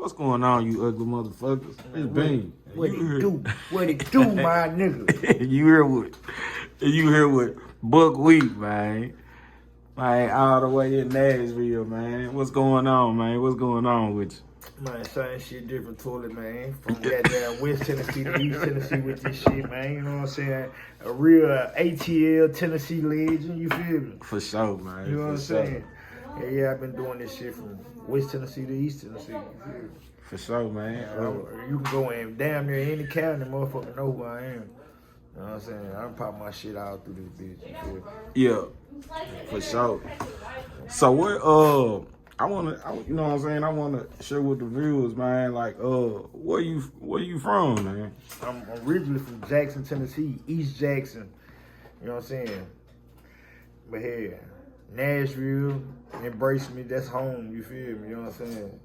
What's going on, you ugly motherfuckers? It's Bean. What it do? What it do, my nigga? You hear what Buckwheat, man. Man, all the way in Nashville, man. What's going on, man? What's going on with you? Man, same shit, different toilet, man. From goddamn West Tennessee to East Tennessee with this shit, man. You know what I'm saying? A real ATL Tennessee legend, you feel me? For sure, man. You know what I'm For sure. saying? Yeah, I've been doing this shit from West Tennessee to East Tennessee, you feel me? For sure, man. You can go in damn near any county, motherfucker know who I am. You know what I'm saying? I pop my shit out through this bitch, you feel me? Yeah, for sure. So what? I you know what I'm saying? I wanna share with the viewers, man. Like, where you from, man? I'm originally from Jackson, Tennessee, East Jackson. You know what I'm saying? But here, Nashville, embrace me. That's home. You feel me? You know what I'm saying?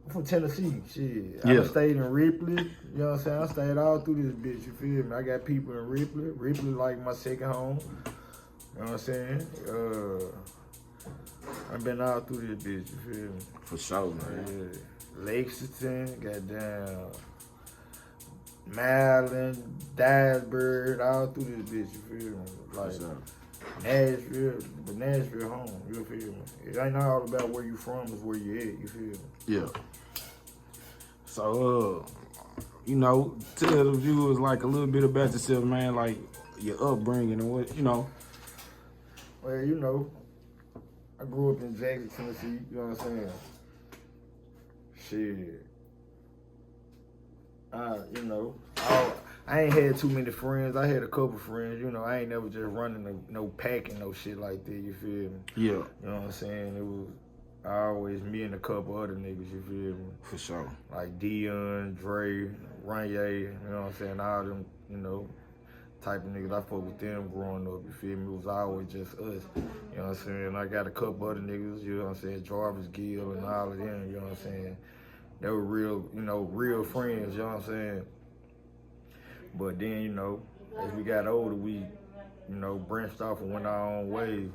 I'm from Tennessee. Shit, Yeah. I stayed in Ripley. You know what I'm saying? I stayed all through this bitch. You feel me? I got people in Ripley. Ripley like my second home. You know what I'm saying? I've been all through this bitch. You feel me? For sure, man. Yeah. Lexington, goddamn, Maryland, Dyersburg, all through this bitch, you feel me? Like sure. Nashville, but Nashville home, you feel me? It ain't all about where you from, it's where you at, you feel me? Yeah. So, you know, tell the viewers like a little bit about yourself, man, like your upbringing and what, you know. Well, you know, I grew up in Jackson, Tennessee, you know what I'm saying? Shit. You know, I ain't had too many friends. I had a couple friends, you know. I ain't never just running no packing, no shit like that, you feel me? Yeah. You know what I'm saying? It was always me and a couple other niggas, you feel me? For sure. Like Dion, Dre, Ranye, you know what I'm saying? All them, you know, type of niggas. I fuck with them growing up, you feel me? It was always just us, you know what I'm saying? I got a couple other niggas, you know what I'm saying? Jarvis Gill and all of them, you know what I'm saying? They were real, you know, real friends, you know what I'm saying? But then, you know, as we got older, we, you know, branched off and went our own ways.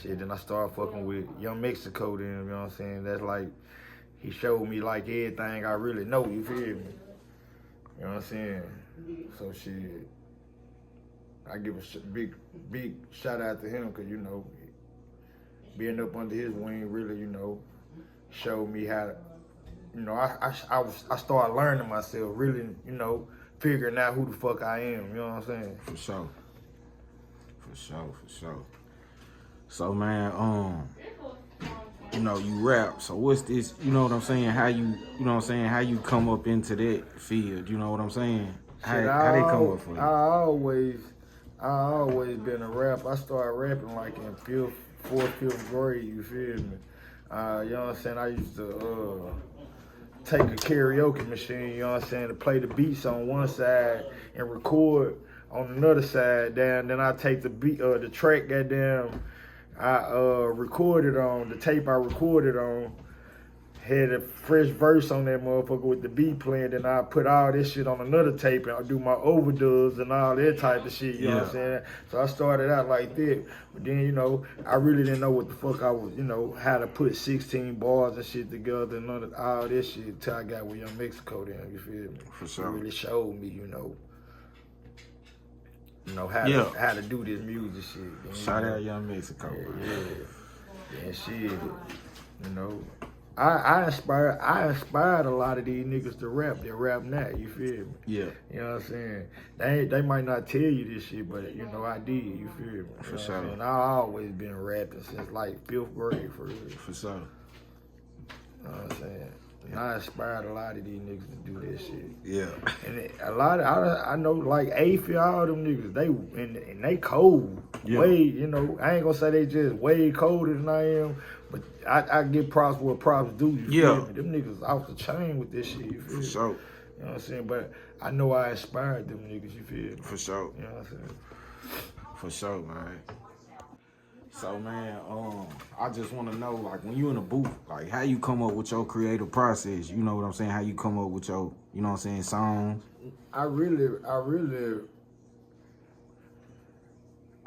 Shit, then I started fucking with Young Mexico then, you know what I'm saying? That's like, he showed me like everything I really know, you feel me? You know what I'm saying? So shit, I give a big shout out to him, cause you know, being up under his wing really, you know, showed me how to, you know, I started learning myself, really, you know, figuring out who the fuck I am, you know what I'm saying? For sure. For sure, for sure. So man, you know, you rap. So what's this, you know what I'm saying? How you know what I'm saying? How you come up into that field, you know what I'm saying? How they come up for you? I always been a rapper. I started rapping like in fourth, fifth grade, you feel me? You know what I'm saying? I used to take a karaoke machine, you know what I'm saying, to play the beats on one side and record on another side. Then I take the beat, the track, goddamn, I recorded on the tape. I recorded on had a fresh verse on that motherfucker with the beat playing. Then I put all this shit on another tape and I do my overdubs and all that type of shit. You know what I'm saying? So I started out like that, but then you know I really didn't know what the fuck I was, you know, how to put 16 bars and shit together and all this shit until I got with Young Mexico. Then you feel me? For sure. It really showed me, you know how to do this music shit. Then, Shout out Young Mexico. Yeah, shit. You know, I inspired a lot of these niggas to rap. They rap now. You feel me? Yeah. You know what I'm saying? They might not tell you this shit, but you know I did. You feel me? For sure. And I always been rapping since like 5th grade for real. For sure. You know what I'm saying? And I inspired a lot of these niggas to do this shit. Yeah. And a lot of, I know like Afy, all them niggas, they cold. Yeah. Way, you know, I ain't gonna say they just way colder than I am, but I give props where props do, you feel me? Them niggas off the chain with this shit, you feel me? For sure. You know what I'm saying? But I know I inspired them niggas, you feel me? For sure. You know what I'm saying? For sure, man. So man, I just want to know, like, when you in a booth, like, how you come up with your creative process? You know what I'm saying? How you come up with your, you know what I'm saying, songs? I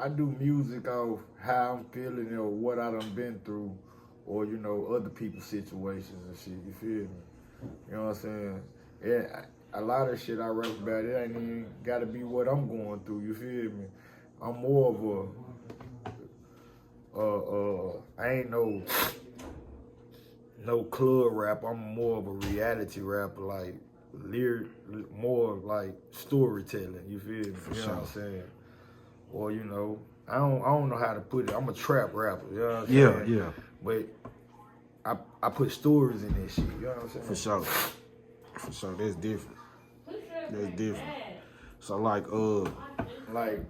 do music off how I'm feeling or what I done been through, or you know other people's situations and shit. You feel me? You know what I'm saying? Yeah, a lot of shit I rap about, it ain't even gotta be what I'm going through, you feel me? I'm more of I ain't no club rap. I'm more of a reality rapper, like lyric, more like storytelling. You feel me? For You know sure. what I'm saying? Or I don't know how to put it. I'm a trap rapper. You know what I'm Yeah, saying? yeah, But I put stories in this shit. You know what I'm saying? for sure. For sure, that's different. That's different. So like, Like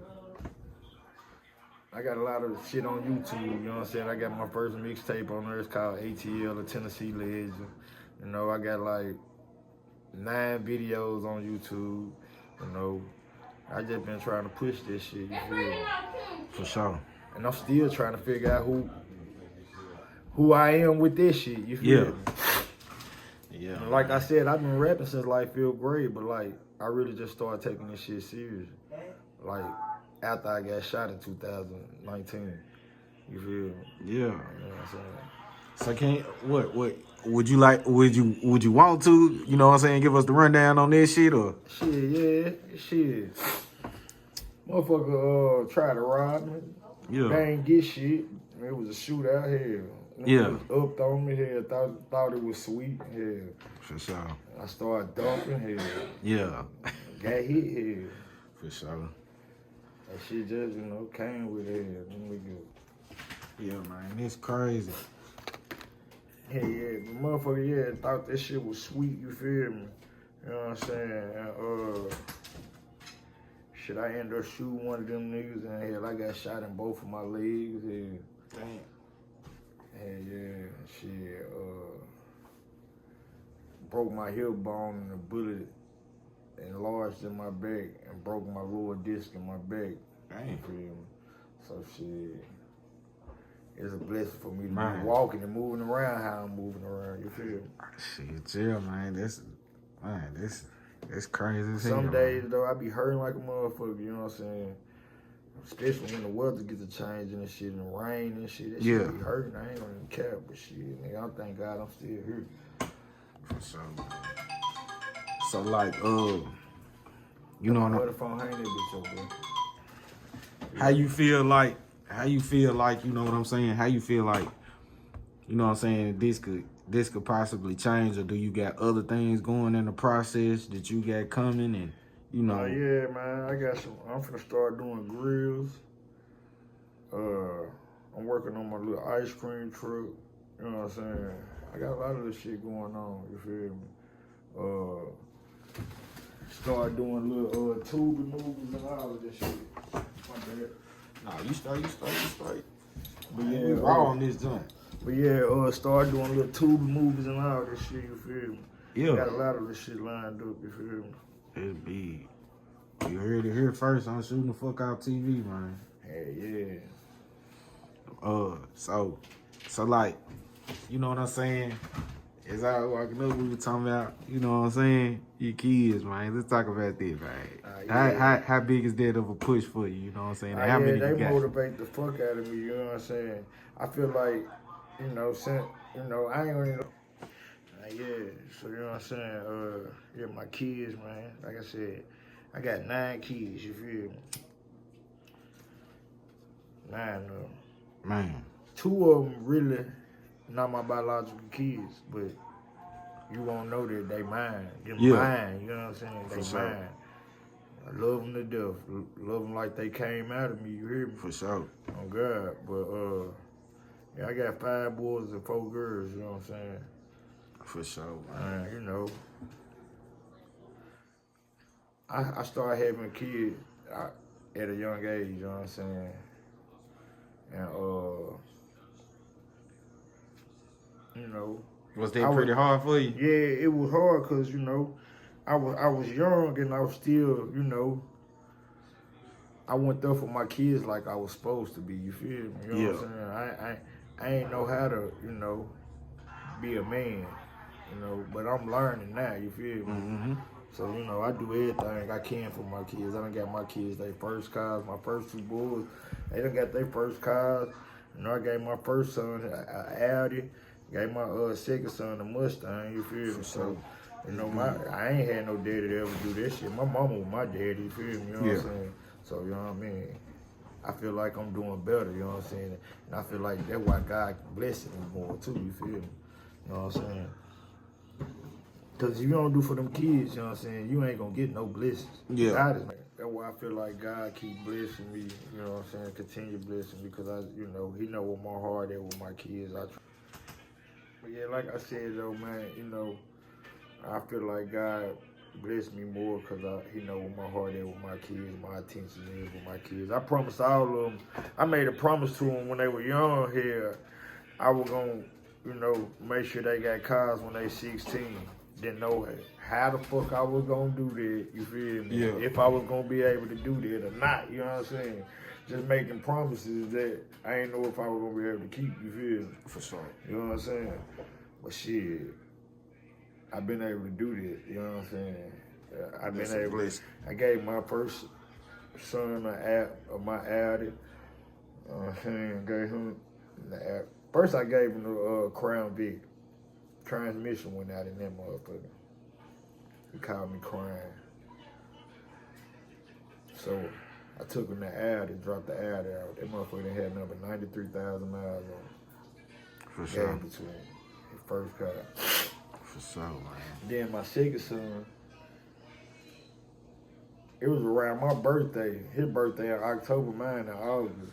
I got a lot of shit on YouTube. You know what I'm saying? I got my first mixtape on there. It's called ATL, the Tennessee Legend. You know, I got like 9 videos on YouTube. You know, I just been trying to push this shit. You feel me? for sure. And I'm still trying to figure out who I am with this shit. You feel Yeah. me? Yeah. And like I said, I've been rapping since like 5th grade, but like I really just started taking this shit serious. Like after I got shot in 2019. You feel me? Yeah. You know what I'm saying? So what would you want to, you know what I'm saying, give us the rundown on this shit or? Shit, yeah, shit. Motherfucker tried to rob me. Yeah. They ain't get shit. It was a shootout here. Yeah. Up on me here. Thought it was sweet here. For sure. I started dumping here. Yeah. Got hit here. For sure. That shit just, came with it. Then we go. Yeah, man, it's crazy. Hey, yeah, the motherfucker, yeah, thought that shit was sweet, you feel me? You know what I'm saying? And, shit, I ended up shooting one of them niggas, and hell, I got shot in both of my legs. And, Damn. hey, yeah, shit, broke my hip bone and a bullet enlarged in my back and broke my lower disc in my back. Damn. You feel me? So, shit. It's a blessing for me to Man. be walking and moving around how I'm moving around. You feel me? Shit, chill, man. That's crazy as hell. Some days, though, I be hurting like a motherfucker, you know what I'm saying? Especially when the weather gets to changing and shit, and the rain and shit. That Yeah. shit be hurting. I ain't gonna even care, but shit, nigga, I thank God I'm still here. For sure. So like, you know what What if I'm hanging that bitch up, bro? how you feel like, you know what I'm saying? How you feel like, you know what I'm saying, this could possibly change, or do you got other things going in the process that you got coming, and you know? Yeah, man, I'm finna start doing grills. I'm working on my little ice cream truck. You know what I'm saying? I got a lot of this shit going on, you feel me? Start doing little tubing movies and all of this shit. My bad. Nah, you straight. But Man, yeah, we raw on this joint. But yeah, start doing little tubing movies and all this shit, you feel me? Yeah. Got a lot of this shit lined up, you feel me? It's big. You heard it here first. I'm shooting the fuck out TV, man. Hey, yeah. So like, you know what I'm saying? As I was walking up, we were talking about, you know what I'm saying? Your kids, man. Let's talk about this, man. Yeah. How big is that of a push for you? You know what I'm saying? And how Yeah, many they you got? motivate the fuck out of me, you know what I'm saying? I feel like, since, I ain't gonna, yeah, so you know what I'm saying? Yeah, my kids, man, like I said, I got 9 kids, you feel me? 9 of them. Man. 2 of them really not my biological kids, but you won't know that they mine. They're mine, you know what I'm saying? They For sure. mine. I love them to death. Love them like they came out of me, you hear me? For sure. Oh God, but yeah, I got 5 boys and 4 girls, you know what I'm saying? For sure, man. I started having kids at a young age, you know what I'm saying? And Was that pretty hard for you? yeah, it was hard because I was young and I was still, I went there for my kids like I was supposed to be. You feel me? You know what I'm saying? I ain't know how to, be a man. But I'm learning now. You feel me? Mm-hmm. So I do everything I can for my kids. I done got my kids their first cars. My first 2 boys, they done got their first cars. I gave my first son an Audi. Gave my second son a Mustang, you feel me? So, you know, Mm-hmm. I ain't had no daddy to ever do that shit. My mama was my daddy, you feel me? You know what Yeah. I'm saying? So, you know what I mean? I feel like I'm doing better, you know what I'm saying? And I feel like that's why God blessing me more too, you feel me? You know what I'm saying? Because if you don't do for them kids, you know what I'm saying, you ain't gonna get no blessings. Yeah. God is, that's why I feel like God keep blessing me, you know what I'm saying, continue blessing me because He know what my heart is with my kids. But yeah, like I said though, man, you know, I feel like God bless me more because He know what my heart is with my kids, my attention is with my kids. I promised all of them, I made a promise to them when they were young here, I was going to, you know, make sure they got cars when they 16. Didn't know how the fuck I was going to do that, you feel me? Yeah. If I was going to be able to do that or not, you know what I'm saying? Just making promises that I ain't know if I was going to be able to keep, you feel me? For sure. You know what I'm saying? But shit, I've been able to do that. You know what I'm saying? I've been able. I gave my first son my Audi. Gave him the app. First, I gave him the Crown Vic. Transmission went out in that motherfucker. He called me crying. So I took him the Audi, dropped the Audi out. That motherfucker had number 93,000 miles on it. For sure. Gave it to him. His first car. For sure, man. Then my second son, it was around my birthday. His birthday in October, mine in August.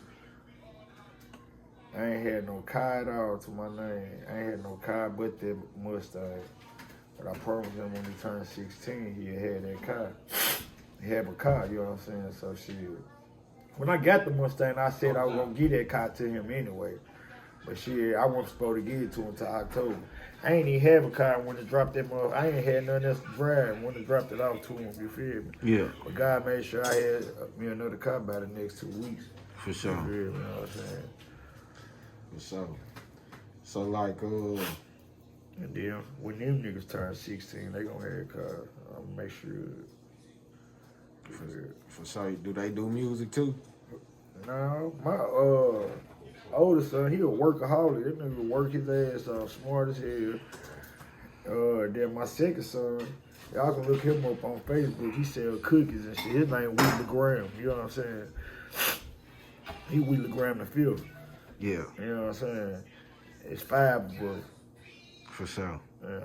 I ain't had no car at all to my name. I ain't had no car but that Mustang. But I promised him when he turned 16, he had that car. He had my car, you know what I'm saying? So shit. When I got the Mustang, I said I was gonna give that car to him anyway. But shit, I wasn't supposed to give it to him until October. I ain't even have a car when it dropped that mother. I ain't had nothing else to drive when it dropped it off to him, you feel me? Yeah. But God made sure I had me another car by the next 2 weeks. For sure. You feel me? You know what I'm saying? For sure. So like And then when them niggas turn 16, they gonna have cars. I'll make sure. For sure. Do they do music too? No, my oldest son, he a workaholic. That nigga work his ass off, smart as hell. Then my second son, y'all can look him up on Facebook. He sell cookies and shit. His name Wheeler Graham. You know what I'm saying? He Wheeler Graham the fifth. Yeah. You know what I'm saying? It's 5 of us. For sure. And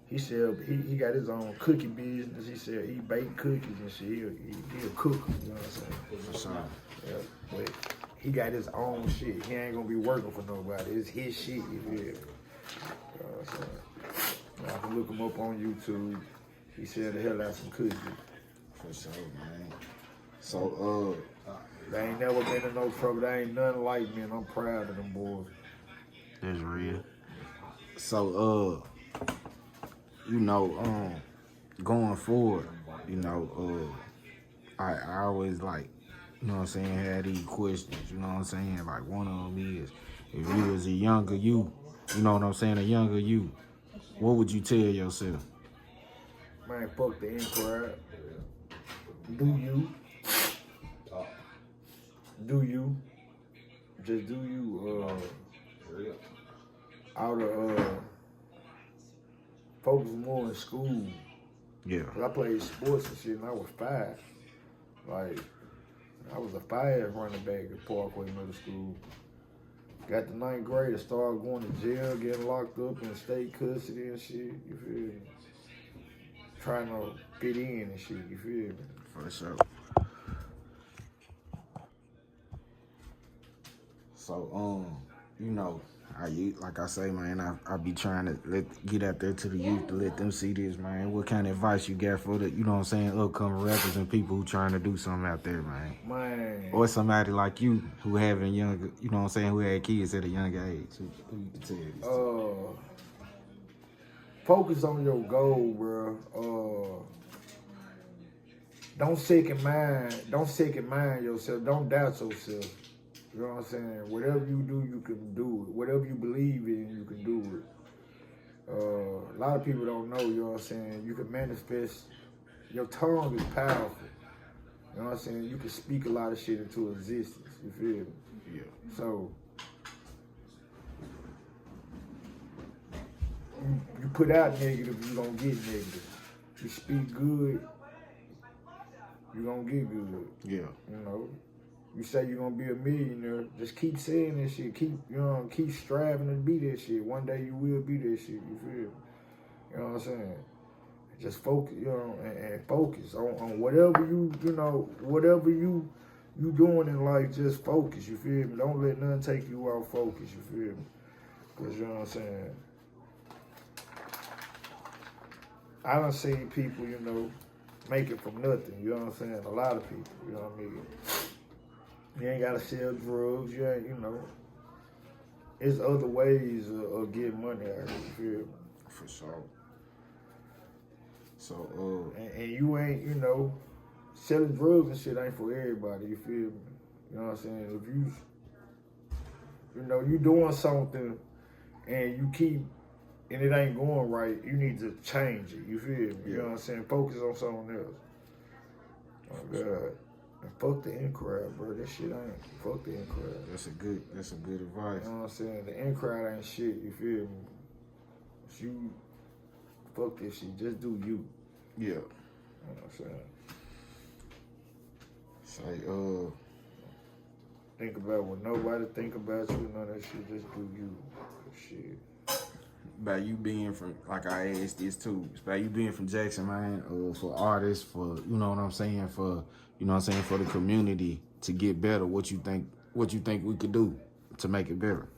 he said he got his own cookie business. He said he bake cookies and shit. He a cook. You know what I'm saying? For sure. Yeah, but he got his own shit. He ain't gonna be working for nobody. It's his shit. You feel me? You know what I'm saying? I can look him up on YouTube. He said the hell out some cookies. For sure, man. So they ain't never been in no trouble. They ain't nothing like me, and I'm proud of them boys. that's real. So you know, going forward, you know, I always like, you know what I'm saying, had these questions, you know what I'm saying? Like one of them is, if you was a younger you know what I'm saying, a younger you, what would you tell yourself? Man, fuck the inquiry. Do you? Do you? Just do you. Out of focus more in school. Yeah. Cause I played sports and shit, and I was 5. Like, I was a 5 running back at Parkway Middle School. Got to 9th grade, I started going to jail, getting locked up in state custody and shit. You feel me? Trying to fit in and shit. You feel me? For sure. So, you know, like I say, man, I be trying to get out there to the youth to let them see this, man. What kind of advice you got for the, you know what I'm saying, upcoming rappers and people who trying to do something out there, man? Man. Or somebody like you who having younger, you know what I'm saying, who had kids at a younger age. Who you can tell this to? Focus on your goal, bro. Don't second mind yourself. Don't doubt yourself. You know what I'm saying? Whatever you do, you can do it. Whatever you believe in, you can do it. A lot of people don't know, you know what I'm saying? You can manifest. Your tongue is powerful. You know what I'm saying? You can speak a lot of shit into existence. You feel me? Yeah. So, put out negative, you gonna get negative. You speak good, you gonna get good. Yeah. You know, you say you're gonna be a millionaire, just keep saying that shit. Keep striving to be that shit. One day you will be that shit. You feel me? You know what I'm saying? Just focus, and focus on whatever whatever you doing in life. Just focus. You feel me? Don't let nothing take you out focus. You feel me? Cause you know what I'm saying. I done seen people, make it from nothing. You know what I'm saying? A lot of people. You know what I mean? You ain't gotta sell drugs. You ain't, There's other ways of getting money out here. You feel me? For sure. So, and you ain't, selling drugs and shit ain't for everybody. You feel me? You know what I'm saying? If you doing something and you keep, and it ain't going right, you need to change it. You feel me? You know what I'm saying? Focus on something else. Oh God. And fuck the in crowd, bro. That shit ain't. Fuck the in crowd. That's a good advice. You know what I'm saying? The in crowd ain't shit. You feel me? You fuck this shit. Just do you. Yeah. You know what I'm saying? Say, think about what nobody think about you. None of that shit. Just do you. Shit. By you being from, like I asked this too, by you being from Jackson, man, for artists, for, you know what I'm saying, for the community to get better, what you think we could do to make it better?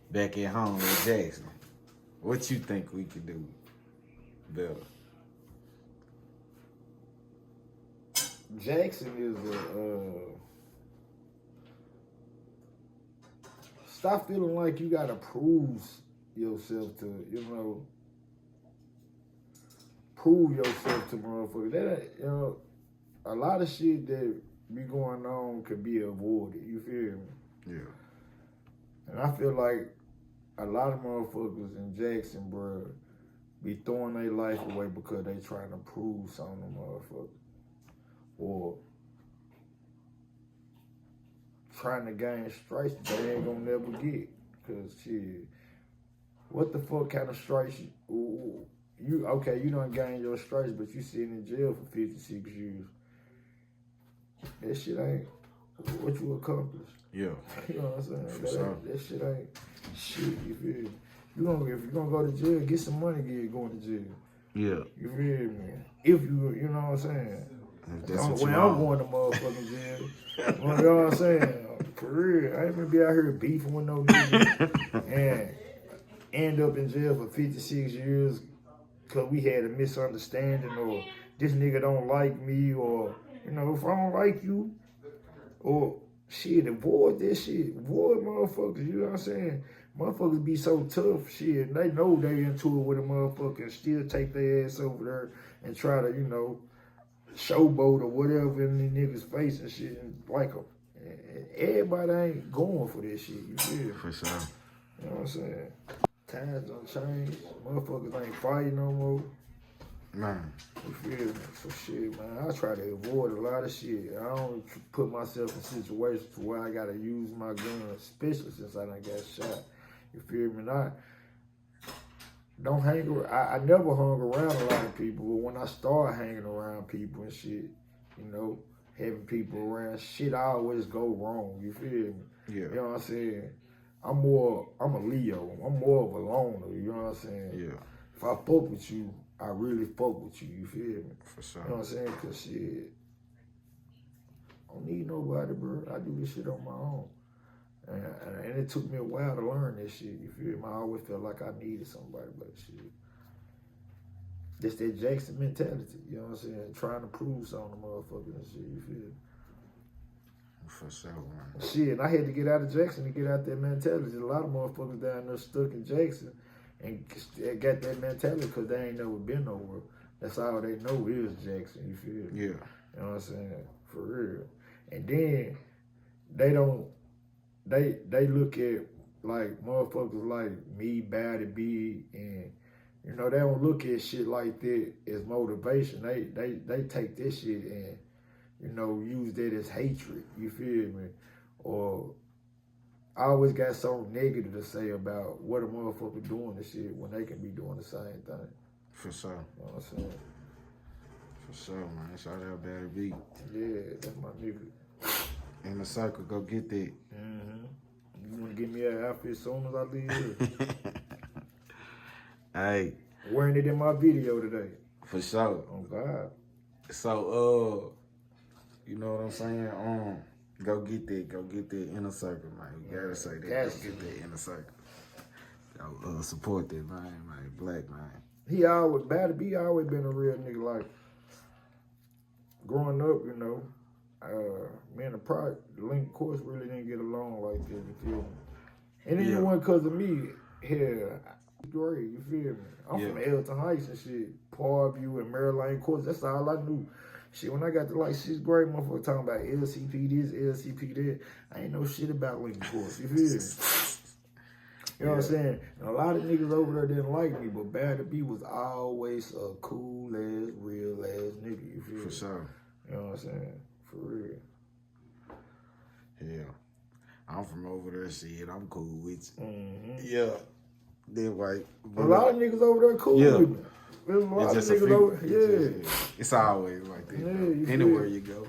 Back at home in Jackson, what you think we could do better? Jackson is stop feeling like you gotta prove yourself to, prove yourself to motherfuckers. That, a lot of shit that be going on could be avoided. You feel me? Yeah. And I feel like a lot of motherfuckers in Jackson, bro, be throwing their life away because they trying to prove something to motherfuckers. Or trying to gain stripes that they ain't gonna never get. Cause shit, what the fuck kind of stripes you done gained your stripes, but you sitting in jail for 56 years. That shit ain't what you accomplished. Yeah. You know what I'm saying? That shit ain't shit, you feel me? If you gonna go to jail, get some money, going to jail. Yeah. You feel me? If you know what I'm saying? That's I'm going to motherfucking jail. You know what I'm saying? For real, I ain't gonna be out here beefing with no nigga and end up in jail for 56 years because we had a misunderstanding, or this nigga don't like me, or, if I don't like you, or shit, avoid this shit. Avoid motherfuckers, you know what I'm saying? Motherfuckers be so tough, shit, and they know they into it with a motherfucker and still take their ass over there and try to, showboat or whatever in the niggas' face and shit and like them. And everybody ain't going for this shit, you feel me? For sure. You know what I'm saying? Times don't change. Motherfuckers ain't fighting no more. Man. You feel me? So shit, man, I try to avoid a lot of shit. I don't put myself in situations where I gotta use my gun, especially since I done got shot. You feel me? Don't hang around. I never hung around a lot of people, but when I start hanging around people and shit, having people around, shit always go wrong. You feel me? Yeah. You know what I'm saying? I'm a Leo. I'm more of a loner. You know what I'm saying? Yeah. If I fuck with you, I really fuck with you. You feel me? For sure. You know what I'm saying? Cause shit, I don't need nobody, bro. I do this shit on my own. And it took me a while to learn this shit, you feel me? I always felt like I needed somebody, but shit. That's that Jackson mentality, you know what I'm saying? Trying to prove something to motherfuckers and shit, you feel me? For sure, man. Shit, I had to get out of Jackson to get out that mentality. A lot of motherfuckers down there stuck in Jackson and got that mentality because they ain't never been nowhere. That's all they know is Jackson, you feel me? Yeah. You know what I'm saying? For real. And then they look at like motherfuckers like me, Batty B, and they don't look at shit like that as motivation. They take this shit and use that as hatred. You feel me? Or I always got something negative to say about what a motherfucker doing this shit when they can be doing the same thing. For sure. You know what I'm saying? For sure, man. Shout out Better Beat. Yeah, that's my nigga. In the circle, go get that. Mm-hmm. You want to get me an outfit as soon as I leave here? Hey. Wearing it in my video today. For sure. Oh, God. So, you know what I'm saying? Go get that inner circle, man. You gotta say that. Go get that inner circle. Go support that man, Black man. He always, Better Beat always been a real nigga. Like, growing up, you know, me and the Link course really didn't get along like this, you feel me? And then it wasn't because of me here. Great, you feel me? I'm from Elton Heights and shit, Parkview and Maryland Courts. That's all I knew. Shit, when I got to like 6th grade, motherfucker talking about LCP this, LCP that, I ain't know shit about Lincoln Courts. You feel me? You know what I'm saying? And a lot of niggas over there didn't like me, but Better Beat was always a cool ass, real ass nigga. You feel me? For sure. You know what I'm saying? For real. Yeah. I'm from over there, shit. I'm cool with you. Mm-hmm. Yeah. They're white. A lot of niggas over there cool with me. There's a lot of niggas over It's always like that. Yeah, anywhere you go.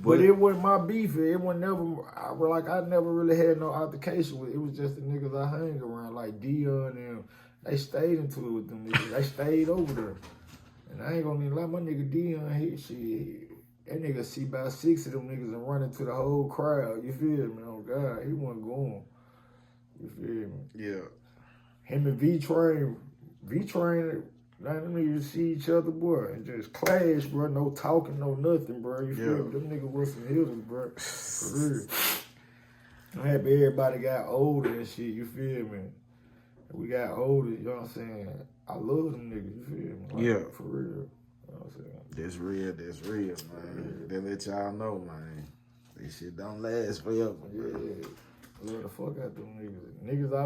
But it wasn't my beef. It was never, I never really had no altercation with it. It was just the niggas I hang around, like Dion and them. They stayed into it with them niggas. They stayed over there. And I ain't gonna even lie, my nigga Dion, that nigga see about 6 of them niggas and run into the whole crowd. You feel me? Oh, God, he wasn't going. You feel me? Yeah. Him and V-Train, them niggas see each other, boy, and just clash, bro. No talking, no nothing, bro. You feel me? Them niggas was some hitters, bro. For real. I'm happy everybody got older and shit, you feel me? We got older, you know what I'm saying? I love them niggas, you feel me? Like, for real. You know what I'm saying? That's real, man. They let y'all know, man. This shit don't last forever, bro. Yeah. Love the fuck out them niggas. Niggas I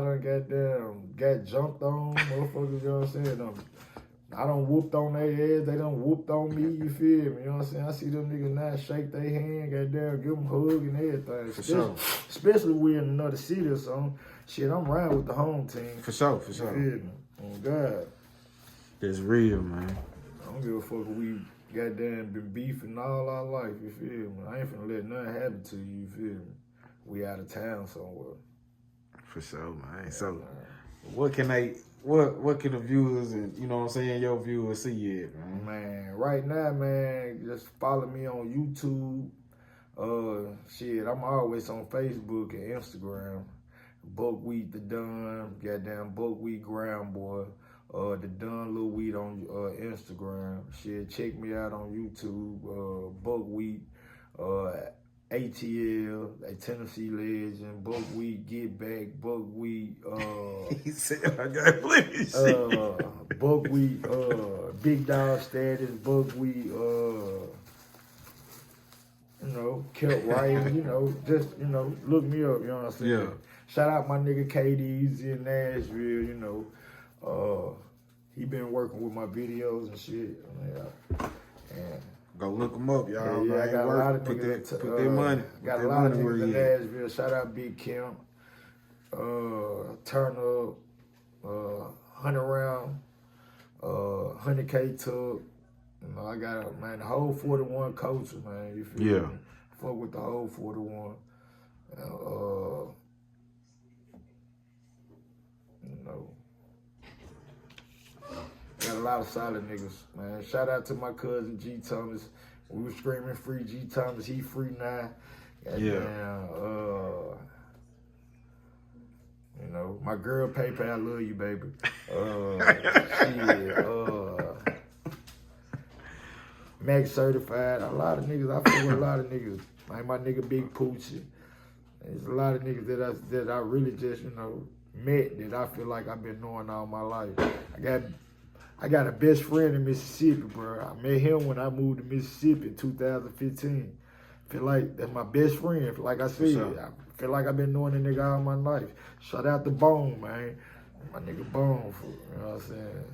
done got jumped on, motherfuckers, you know what I'm saying? I done whooped on their ass, they done whooped on me, you feel me? You know what I'm saying? I see them niggas now shake their hand, goddamn, give them a hug and everything. For sure. Especially we in another city or something. Shit, I'm riding with the home team. For sure. You feel me? Oh, God. That's real, man. I don't give a fuck if we goddamn been beefing all our life, you feel me? I ain't finna let nothing happen to you, you feel me? We out of town somewhere. For sure, man. So, what can the viewers and, you know what I'm saying, your viewers see it, man? Man, right now, man, just follow me on YouTube. Shit, I'm always on Facebook and Instagram. Buckwheat the Don, goddamn Buckwheat Ground Boy. The Don Lil Wheat on Instagram. Shit, check me out on YouTube. Buckwheat. ATL, like Tennessee Legend, Buckwheat, Get Back, Buckwheat, He said, I got plenty shit. Buckwheat, Big Dog Status, Buckwheat, Kelp Ryan, just, look me up, you know what I'm saying? Yeah. Shout out my nigga KD's in Nashville, he been working with my videos and shit, and go look them up, y'all. Yeah, I got a lot of put niggas. that money. Got a lot of niggas in Nashville. Shout out Big Kim, Turn Up, 100 Round, 100K Tug. I got the whole 41 coaches, man. You feel me? Fuck with the whole 41. Got a lot of solid niggas, man. Shout out to my cousin G Thomas. We were screaming free G Thomas. He free now. My girl PayPal, I love you, baby. Max certified. A lot of niggas. I fuck with a lot of niggas. Like my nigga Big Poochie. There's a lot of niggas that I really just met that I feel like I've been knowing all my life. I got a best friend in Mississippi, bro. I met him when I moved to Mississippi in 2015. Feel like that's my best friend. Like I said, I feel like I've been knowing the nigga all my life. Shout out to Bone, man. My nigga Bone, you know what I'm saying?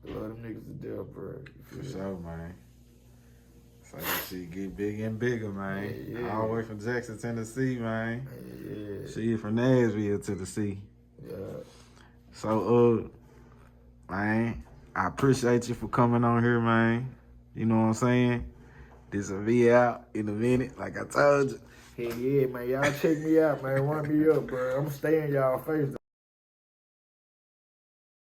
I love them niggas to death, bro. For sure, man. So that shit get bigger and bigger, man. Yeah. All the way from Jackson, Tennessee, man. Yeah. She from Nashville, Tennessee. Yeah. So, man, I appreciate you for coming on here, man. You know what I'm saying? This will be out in a minute, like I told you. Hey, yeah, man. Y'all check me out, man. Run me up, bro. I'm staying y'all face.